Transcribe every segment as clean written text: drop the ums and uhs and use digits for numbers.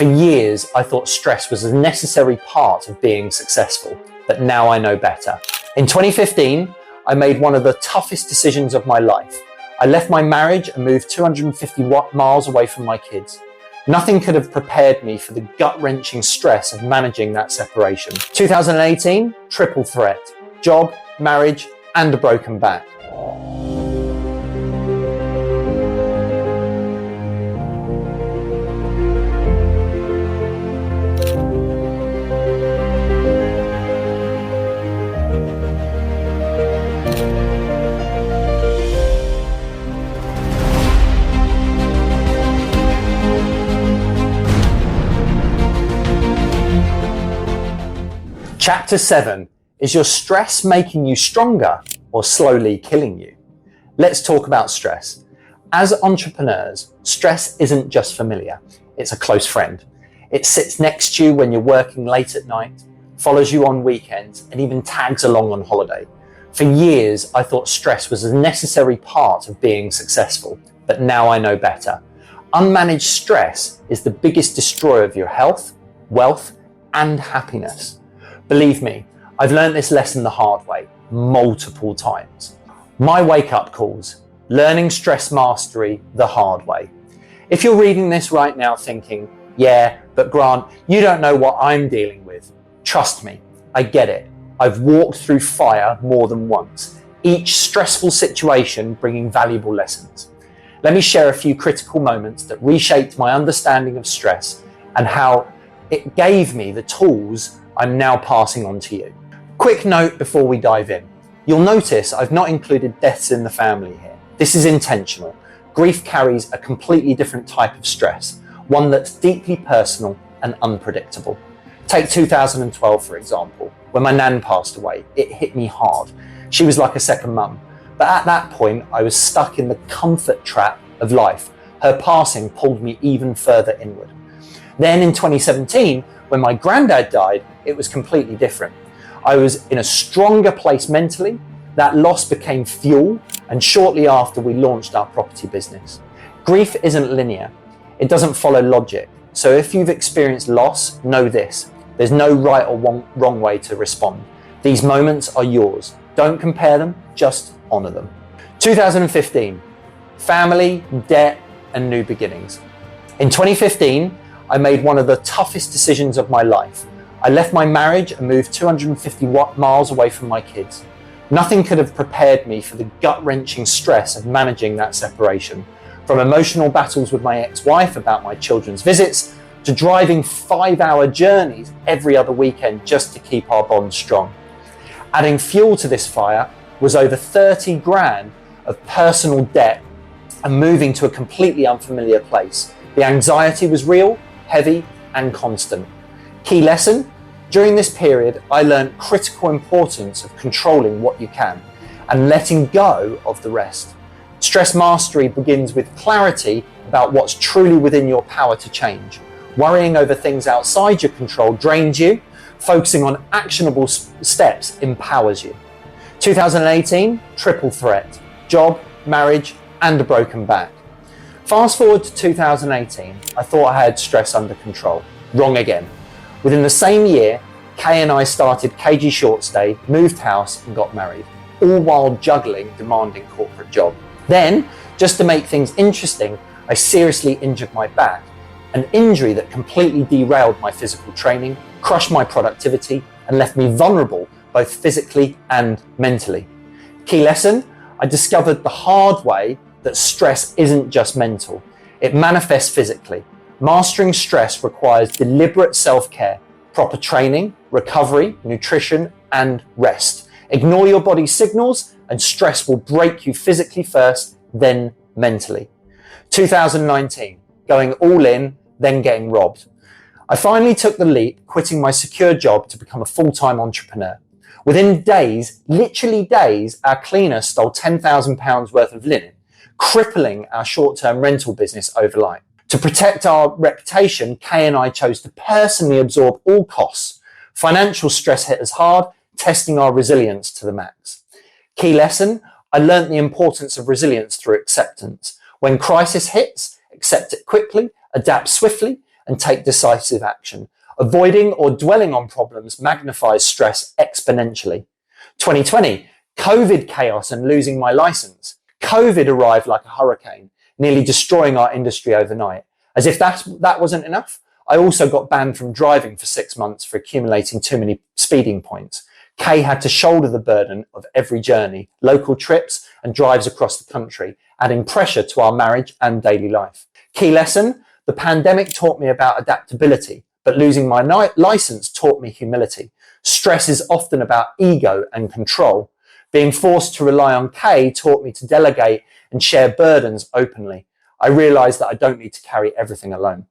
For years, I thought stress was a necessary part of being successful, but now I know better. In 2015, I made one of the toughest decisions of my life. I left my marriage and moved 250 miles away from my kids. Nothing could have prepared me for the gut-wrenching stress of managing that separation. 2018, triple threat: job, marriage, and a broken back. Chapter 7. Is your stress making you stronger or slowly killing you? Let's talk about stress. As entrepreneurs, stress isn't just familiar, it's a close friend. It sits next to you when you're working late at night, follows you on weekends, and even tags along on holiday. For years, I thought stress was a necessary part of being successful, but now I know better. Unmanaged stress is the biggest destroyer of your health, wealth, and happiness. Believe me, I've learned this lesson the hard way, multiple times. My wake-up calls: learning stress mastery the hard way. If you're reading this right now thinking, yeah, but Grant, you don't know what I'm dealing with. Trust me, I get it. I've walked through fire more than once, each stressful situation bringing valuable lessons. Let me share a few critical moments that reshaped my understanding of stress and how it gave me the tools I'm now passing on to you. Quick note before we dive in. You'll notice I've not included deaths in the family here. This is intentional. Grief carries a completely different type of stress, one that's deeply personal and unpredictable. Take 2012, for example. When my nan passed away, it hit me hard. She was like a second mum. But at that point, I was stuck in the comfort trap of life. Her passing pulled me even further inward. Then in 2017, when my granddad died, it was completely different. I was in a stronger place mentally. That loss became fuel, and shortly after we launched our property business. Grief isn't linear. It doesn't follow logic. So if you've experienced loss, know this: there's no right or wrong way to respond. These moments are yours. Don't compare them, just honor them. 2015, family, debt, and new beginnings. In 2015, I made one of the toughest decisions of my life. I left my marriage and moved 250 miles away from my kids. Nothing could have prepared me for the gut-wrenching stress of managing that separation. From emotional battles with my ex-wife about my children's visits, to driving 5-hour journeys every other weekend just to keep our bond strong. Adding fuel to this fire was over 30 grand of personal debt and moving to a completely unfamiliar place. The anxiety was real, heavy, and constant. Key lesson: during this period, I learned critical importance of controlling what you can and letting go of the rest. Stress mastery begins with clarity about what's truly within your power to change. Worrying over things outside your control drains you. Focusing on actionable steps empowers you. 2018, triple threat: job, marriage, and a broken back. Fast forward to 2018, I thought I had stress under control. Wrong again. Within the same year, Kay and I started KG Short Stay, moved house, and got married, all while juggling demanding corporate job. Then, just to make things interesting, I seriously injured my back, an injury that completely derailed my physical training, crushed my productivity, and left me vulnerable both physically and mentally. Key lesson: I discovered the hard way that stress isn't just mental, it manifests physically. Mastering stress requires deliberate self-care, proper training, recovery, nutrition, and rest. Ignore your body's signals and stress will break you physically first, then mentally. 2019, going all in, then getting robbed. I finally took the leap, quitting my secure job to become a full-time entrepreneur. Within days, literally days, our cleaner stole £10,000 worth of linen, crippling our short-term rental business overnight. To protect our reputation, Kay and I chose to personally absorb all costs. Financial stress hit us hard, testing our resilience to the max. Key lesson: I learned the importance of resilience through acceptance. When crisis hits, accept it quickly, adapt swiftly, and take decisive action. Avoiding or dwelling on problems magnifies stress exponentially. 2020, COVID chaos and losing my license. COVID arrived like a hurricane, nearly destroying our industry overnight. As if that wasn't enough, I also got banned from driving for 6 months for accumulating too many speeding points. Kay had to shoulder the burden of every journey, local trips and drives across the country, adding pressure to our marriage and daily life. Key lesson, the pandemic taught me about adaptability, but losing my license taught me humility. Stress is often about ego and control. Being forced to rely on Kay taught me to delegate and share burdens openly. I realized that I don't need to carry everything alone.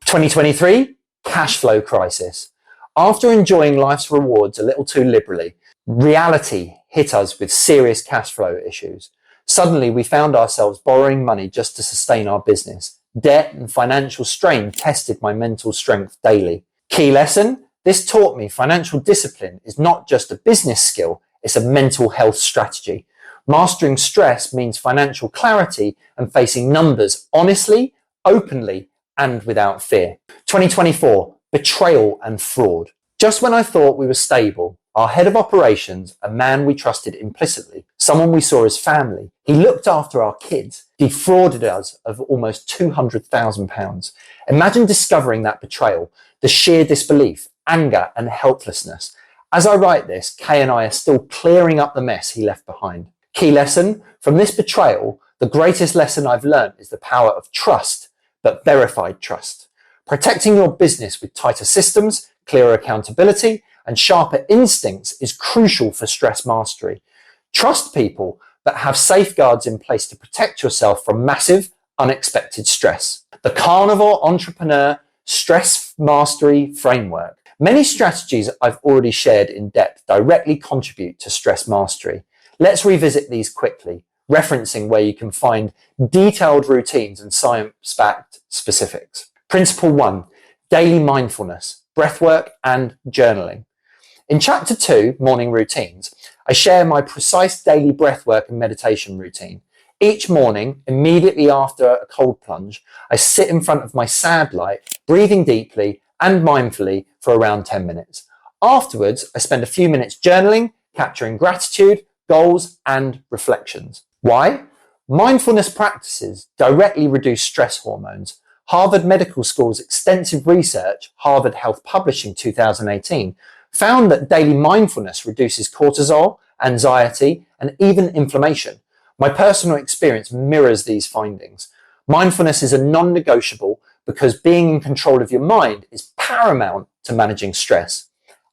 2023, cash flow crisis. After enjoying life's rewards a little too liberally, reality hit us with serious cash flow issues. Suddenly, we found ourselves borrowing money just to sustain our business. Debt and financial strain tested my mental strength daily. Key lesson, this taught me financial discipline is not just a business skill, it's a mental health strategy. Mastering stress means financial clarity and facing numbers honestly, openly, and without fear. 2024, betrayal and fraud. Just when I thought we were stable, our head of operations, a man we trusted implicitly, someone we saw as family, he looked after our kids, defrauded us of almost £200,000. Imagine discovering that betrayal, the sheer disbelief, anger, and helplessness. As I write this, Kay and I are still clearing up the mess he left behind. Key lesson, from this betrayal, the greatest lesson I've learned is the power of trust, but verified trust. Protecting your business with tighter systems, clearer accountability, and sharper instincts is crucial for stress mastery. Trust people, but have safeguards in place to protect yourself from massive, unexpected stress. The Carnivore Entrepreneur Stress Mastery Framework. Many strategies I've already shared in depth directly contribute to stress mastery. Let's revisit these quickly, referencing where you can find detailed routines and science-backed specifics. Principle 1, daily mindfulness, breathwork, and journaling. In Chapter 2, Morning Routines, I share my precise daily breathwork and meditation routine. Each morning, immediately after a cold plunge, I sit in front of my sad light, breathing deeply and mindfully for around 10 minutes. Afterwards, I spend a few minutes journaling, capturing gratitude, goals, and reflections. Why? Mindfulness practices directly reduce stress hormones. Harvard Medical School's extensive research, Harvard Health Publishing 2018, found that daily mindfulness reduces cortisol, anxiety, and even inflammation. My personal experience mirrors these findings. Mindfulness is a non-negotiable because being in control of your mind is paramount to managing stress.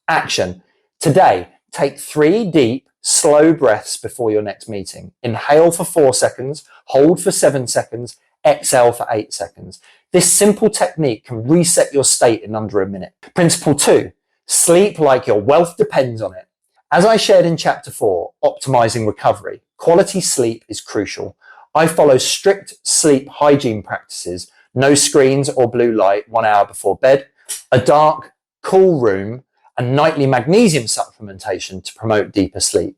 Action. Today, take 3 deep, slow breaths before your next meeting. Inhale for 4 seconds, hold for 7 seconds, exhale for 8 seconds. This simple technique can reset your state in under a minute. Principle 2, sleep like your wealth depends on it. As I shared in Chapter 4, Optimizing Recovery, quality sleep is crucial. I follow strict sleep hygiene practices, no screens or blue light 1 hour before bed, a dark, cool room, and nightly magnesium supplementation to promote deeper sleep.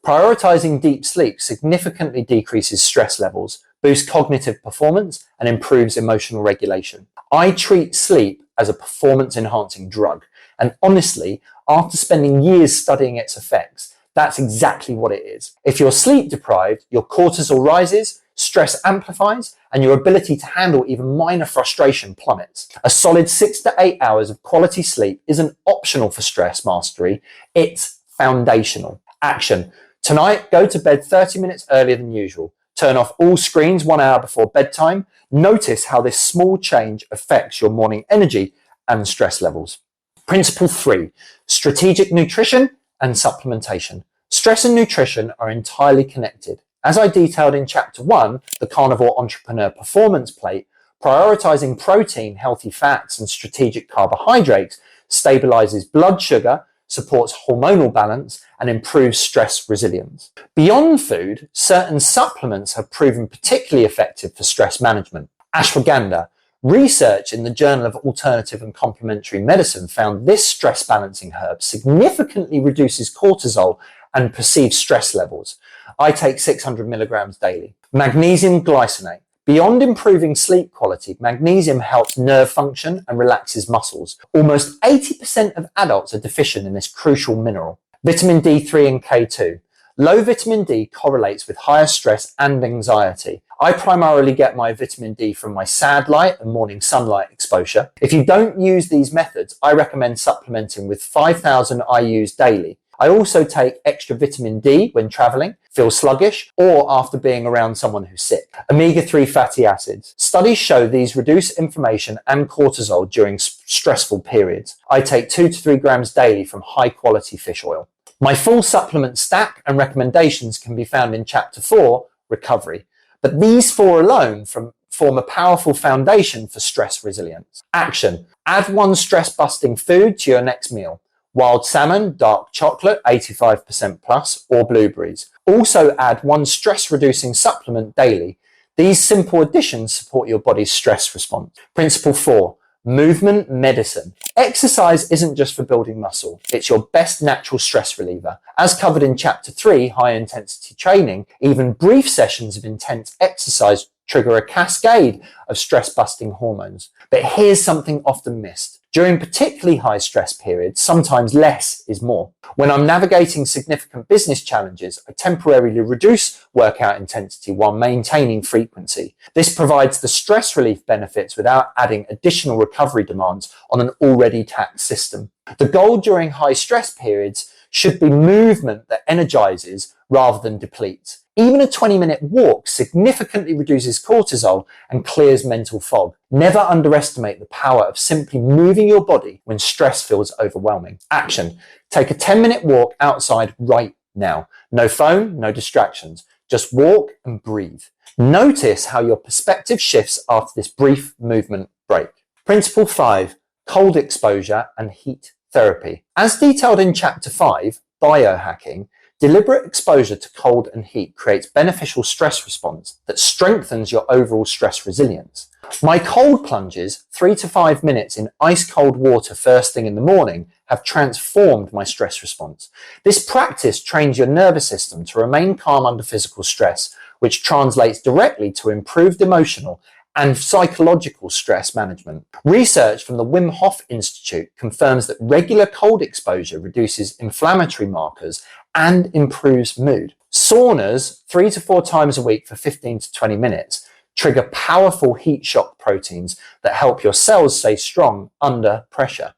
Prioritizing deep sleep significantly decreases stress levels, boosts cognitive performance, and improves emotional regulation. I treat sleep as a performance-enhancing drug, and honestly, after spending years studying its effects, that's exactly what it is. If you're sleep deprived, your cortisol rises, stress amplifies, and your ability to handle even minor frustration plummets. A solid 6 to 8 hours of quality sleep isn't optional for stress mastery, it's foundational. Action. Tonight, go to bed 30 minutes earlier than usual. Turn off all screens 1 hour before bedtime. Notice how this small change affects your morning energy and stress levels. Principle 3, strategic nutrition and supplementation. Stress and nutrition are entirely connected. As I detailed in Chapter 1, the Carnivore Entrepreneur Performance Plate, prioritizing protein, healthy fats, and strategic carbohydrates stabilizes blood sugar, supports hormonal balance, and improves stress resilience. Beyond food, certain supplements have proven particularly effective for stress management. Ashwagandha. Research in the Journal of Alternative and Complementary Medicine found this stress balancing herb significantly reduces cortisol and perceived stress levels. I take 600 milligrams daily. Magnesium glycinate. Beyond improving sleep quality, magnesium helps nerve function and relaxes muscles. Almost 80% of adults are deficient in this crucial mineral. Vitamin D3 and K2. Low vitamin D correlates with higher stress and anxiety. I primarily get my vitamin D from my sad light and morning sunlight exposure. If you don't use these methods, I recommend supplementing with 5,000 IUs daily. I also take extra vitamin D when traveling, feel sluggish, or after being around someone who's sick. Omega-3 fatty acids. Studies show these reduce inflammation and cortisol during stressful periods. I take 2 to 3 grams daily from high-quality fish oil. My full supplement stack and recommendations can be found in Chapter 4, Recovery. But these 4 alone form a powerful foundation for stress resilience. Action. Add 1 stress-busting food to your next meal. Wild salmon, dark chocolate, 85% plus, or blueberries. Also add 1 stress-reducing supplement daily. These simple additions support your body's stress response. Principle 4. Movement medicine. Exercise isn't just for building muscle, it's your best natural stress reliever. As covered in Chapter 3, high intensity training, even brief sessions of intense exercise trigger a cascade of stress-busting hormones. But here's something often missed. During particularly high stress periods, sometimes less is more. When I'm navigating significant business challenges, I temporarily reduce workout intensity while maintaining frequency. This provides the stress relief benefits without adding additional recovery demands on an already taxed system. The goal during high stress periods should be movement that energizes rather than depletes. Even a 20-minute walk significantly reduces cortisol and clears mental fog. Never underestimate the power of simply moving your body when stress feels overwhelming. Action. Take a 10-minute walk outside right now. No phone, no distractions. Just walk and breathe. Notice how your perspective shifts after this brief movement break. Principle 5. Cold exposure and heat therapy. As detailed in Chapter 5, Biohacking, deliberate exposure to cold and heat creates beneficial stress response that strengthens your overall stress resilience. My cold plunges, 3 to 5 minutes in ice cold water first thing in the morning, have transformed my stress response. This practice trains your nervous system to remain calm under physical stress, which translates directly to improved emotional and psychological stress management. Research from the Wim Hof Institute confirms that regular cold exposure reduces inflammatory markers and improves mood. Saunas 3 to 4 times a week for 15 to 20 minutes trigger powerful heat shock proteins that help your cells stay strong under pressure.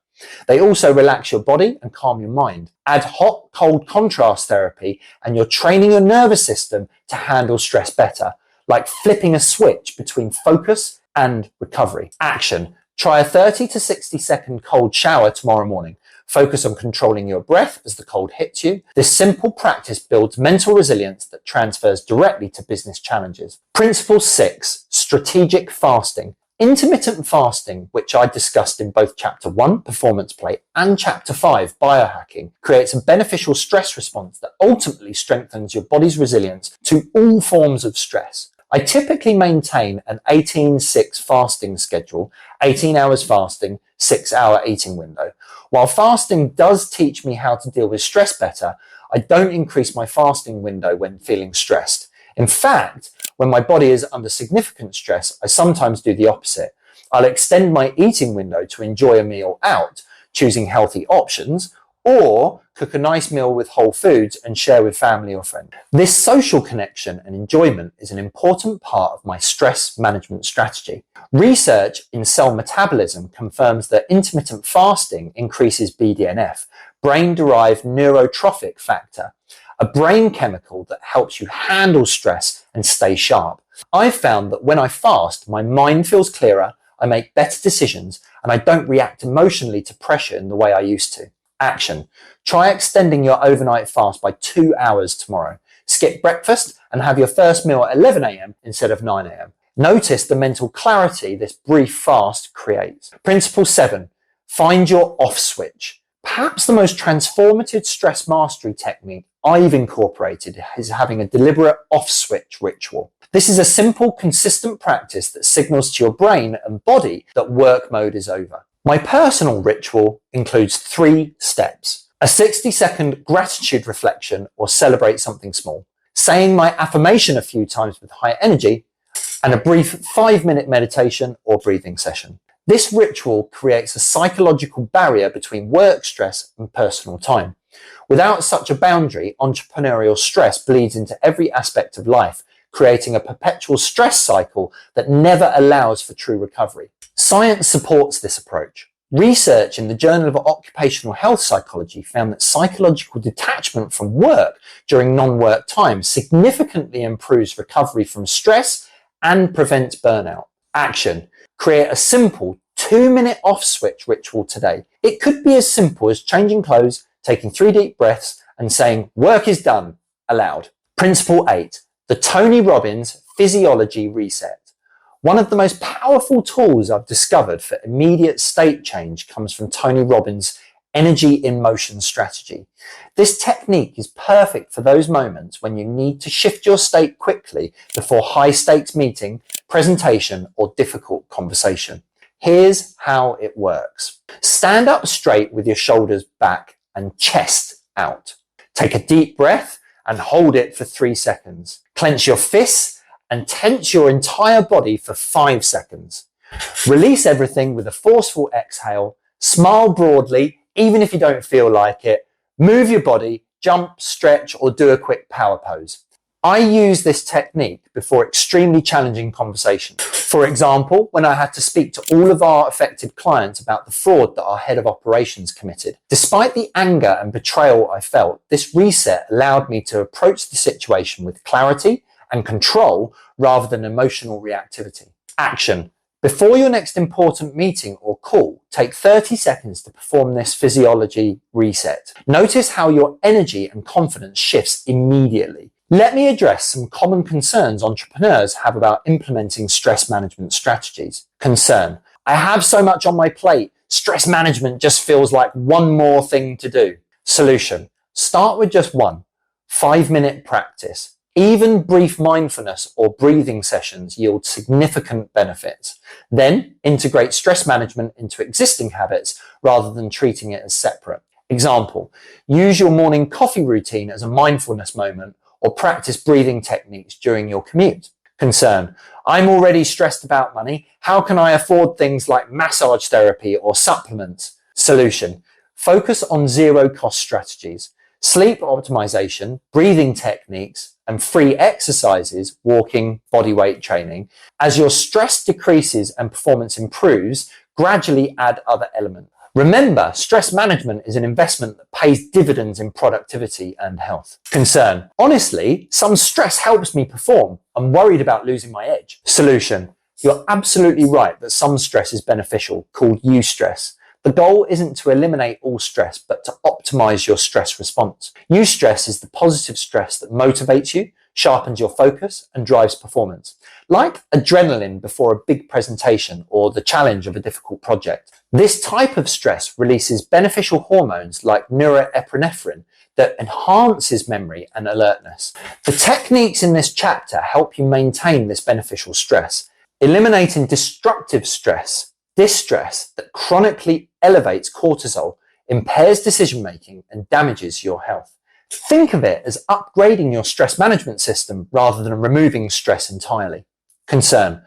They also relax your body and calm your mind. Add hot-cold contrast therapy and you're training your nervous system to handle stress better, like flipping a switch between focus and recovery. Action. Try a 30 to 60 second cold shower tomorrow morning. Focus on controlling your breath as the cold hits you. This simple practice builds mental resilience that transfers directly to business challenges. Principle 6, strategic fasting. Intermittent fasting, which I discussed in both Chapter 1, Performance Play, and Chapter 5, Biohacking, creates a beneficial stress response that ultimately strengthens your body's resilience to all forms of stress. I typically maintain an 18-6 fasting schedule, 18 hours fasting, 6-hour eating window. While fasting does teach me how to deal with stress better, I don't increase my fasting window when feeling stressed. In fact, when my body is under significant stress, I sometimes do the opposite. I'll extend my eating window to enjoy a meal out, choosing healthy options, or cook a nice meal with whole foods and share with family or friends. This social connection and enjoyment is an important part of my stress management strategy. Research in cell metabolism confirms that intermittent fasting increases BDNF, brain-derived neurotrophic factor, a brain chemical that helps you handle stress and stay sharp. I've found that when I fast, my mind feels clearer, I make better decisions, and I don't react emotionally to pressure in the way I used to. Action. Try extending your overnight fast by 2 hours tomorrow. Skip breakfast and have your first meal at 11 a.m. instead of 9 a.m. Notice the mental clarity this brief fast creates. Principle 7. Find your off switch. Perhaps the most transformative stress mastery technique I've incorporated is having a deliberate off switch ritual. This is a simple, consistent practice that signals to your brain and body that work mode is over. My personal ritual includes 3 steps. A 60-second gratitude reflection or celebrate something small. Saying my affirmation a few times with high energy. and a brief 5-minute meditation or breathing session. This ritual creates a psychological barrier between work stress and personal time. Without such a boundary, entrepreneurial stress bleeds into every aspect of life, creating a perpetual stress cycle that never allows for true recovery. Science supports this approach. Research in the Journal of Occupational Health Psychology found that psychological detachment from work during non-work time significantly improves recovery from stress and prevents burnout. Action. Create a simple 2-minute off switch ritual today. It could be as simple as changing clothes, taking 3 deep breaths, and saying, "Work is done," aloud. Principle 8. The Tony Robbins Physiology Reset. One of the most powerful tools I've discovered for immediate state change comes from Tony Robbins' energy in motion strategy. This technique is perfect for those moments when you need to shift your state quickly before high stakes meeting, presentation, or difficult conversation. Here's how it works. Stand up straight with your shoulders back and chest out. Take a deep breath and hold it for 3 seconds. Clench your fists and tense your entire body for 5 seconds. Release everything with a forceful exhale. Smile broadly, even if you don't feel like it. Move your body, jump, stretch, or do a quick power pose. I use this technique before extremely challenging conversations. For example, when I had to speak to all of our affected clients about the fraud that our head of operations committed. Despite the anger and betrayal I felt, this reset allowed me to approach the situation with clarity and control rather than emotional reactivity. Action. Before your next important meeting or call, take 30 seconds to perform this physiology reset. Notice how your energy and confidence shifts immediately. Let me address some common concerns entrepreneurs have about implementing stress management strategies. Concern. I have so much on my plate. Stress management just feels like one more thing to do. Solution. Start with just one. 5-minute practice. Even brief mindfulness or breathing sessions yield significant benefits. Then integrate stress management into existing habits rather than treating it as separate. Example, use your morning coffee routine as a mindfulness moment or practice breathing techniques during your commute. Concern, I'm already stressed about money. How can I afford things like massage therapy or supplements? Solution, focus on zero-cost strategies. Sleep optimization, breathing techniques, and free exercises, walking, bodyweight training. As your stress decreases and performance improves, gradually add other elements. Remember, stress management is an investment that pays dividends in productivity and health. Concern. Honestly, some stress helps me perform. I'm worried about losing my edge. Solution. You're absolutely right that some stress is beneficial, called eustress. The goal isn't to eliminate all stress, but to optimize your stress response. Eustress is the positive stress that motivates you, sharpens your focus, and drives performance. Like adrenaline before a big presentation or the challenge of a difficult project. This type of stress releases beneficial hormones like norepinephrine that enhances memory and alertness. The techniques in this chapter help you maintain this beneficial stress, eliminating destructive stress, distress that chronically elevates cortisol, impairs decision-making, and damages your health. Think of it as upgrading your stress management system rather than removing stress entirely. Concern.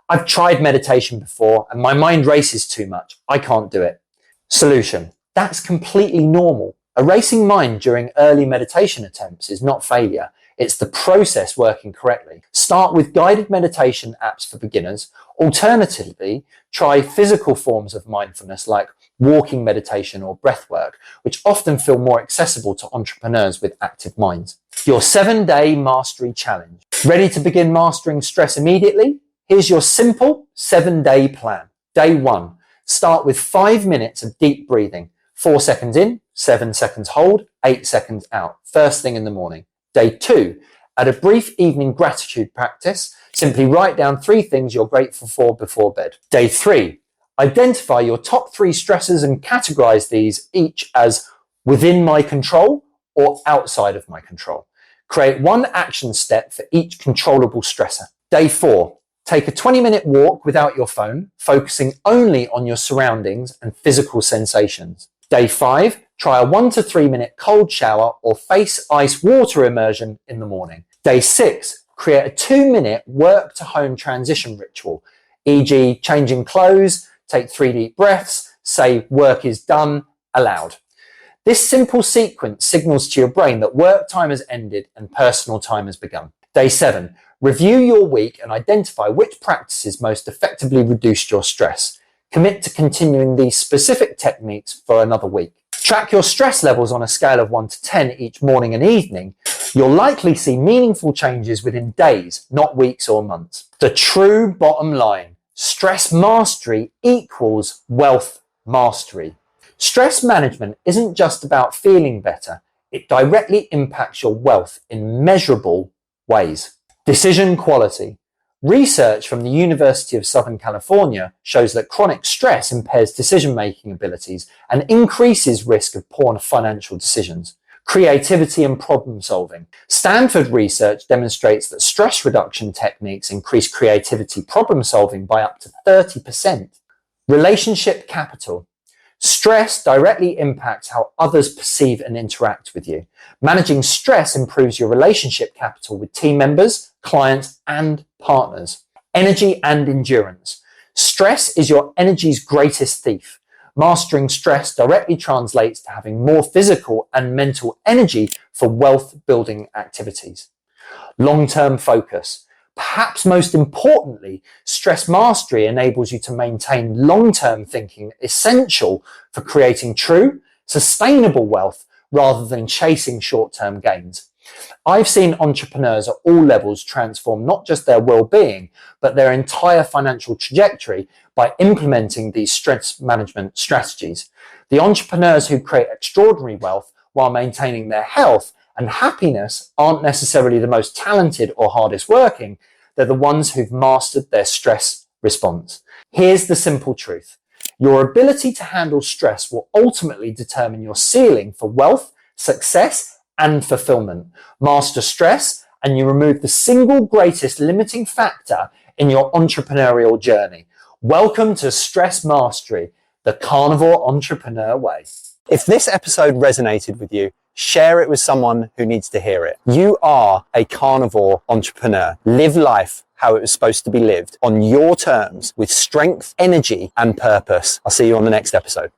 I've tried meditation before and my mind races too much. I can't do it. Solution. That's completely normal. A racing mind during early meditation attempts is not failure. It's the process working correctly. Start with guided meditation apps for beginners. Alternatively, try physical forms of mindfulness like walking meditation or breath work, which often feel more accessible to entrepreneurs with active minds. Your 7-day mastery challenge. Ready to begin mastering stress immediately? Here's your simple 7-day plan. Day 1. Start with 5 minutes of deep breathing. 4 seconds in, 7 seconds hold, 8 seconds out. First thing in the morning. Day 2. Add a brief evening gratitude practice. Simply write down 3 things you're grateful for before bed. Day 3. Identify your top 3 stressors and categorize these each as within my control or outside of my control. Create one action step for each controllable stressor. Day 4. Take a 20-minute walk without your phone, focusing only on your surroundings and physical sensations. Day 5. Try a 1 to 3 minute cold shower or face ice water immersion in the morning. Day 6. Create a 2-minute work to home transition ritual, e.g. changing clothes, take 3 deep breaths, say work is done aloud. This simple sequence signals to your brain that work time has ended and personal time has begun. Day 7, review your week and identify which practices most effectively reduced your stress. Commit to continuing these specific techniques for another week. Track your stress levels on a scale of 1 to 10 each morning and evening. You'll likely see meaningful changes within days, not weeks or months. The true bottom line: stress mastery equals wealth mastery. Stress management isn't just about feeling better. It directly impacts your wealth in measurable ways. Decision quality. Research from the University of Southern California shows that chronic stress impairs decision-making abilities and increases risk of poor financial decisions. Creativity and problem solving. Stanford research demonstrates that stress reduction techniques increase creativity problem solving by up to 30%. Relationship capital. Stress directly impacts how others perceive and interact with you. Managing stress improves your relationship capital with team members, clients, and partners. Energy and endurance. Stress is your energy's greatest thief. Mastering stress directly translates to having more physical and mental energy for wealth-building activities. Long-term focus. Perhaps most importantly, stress mastery enables you to maintain long-term thinking essential for creating true, sustainable wealth rather than chasing short-term gains. I've seen entrepreneurs at all levels transform not just their well-being, but their entire financial trajectory by implementing these stress management strategies. The entrepreneurs who create extraordinary wealth while maintaining their health and happiness aren't necessarily the most talented or hardest working. They're the ones who've mastered their stress response. Here's the simple truth. Your ability to handle stress will ultimately determine your ceiling for wealth, success, and fulfillment. Master stress, and you remove the single greatest limiting factor in your entrepreneurial journey. Welcome to Stress Mastery, the Carnivore Entrepreneur way. If this episode resonated with you, share it with someone who needs to hear it. You are a carnivore entrepreneur. Live life how it was supposed to be lived, on your terms, with strength, energy, and purpose. I'll see you on the next episode.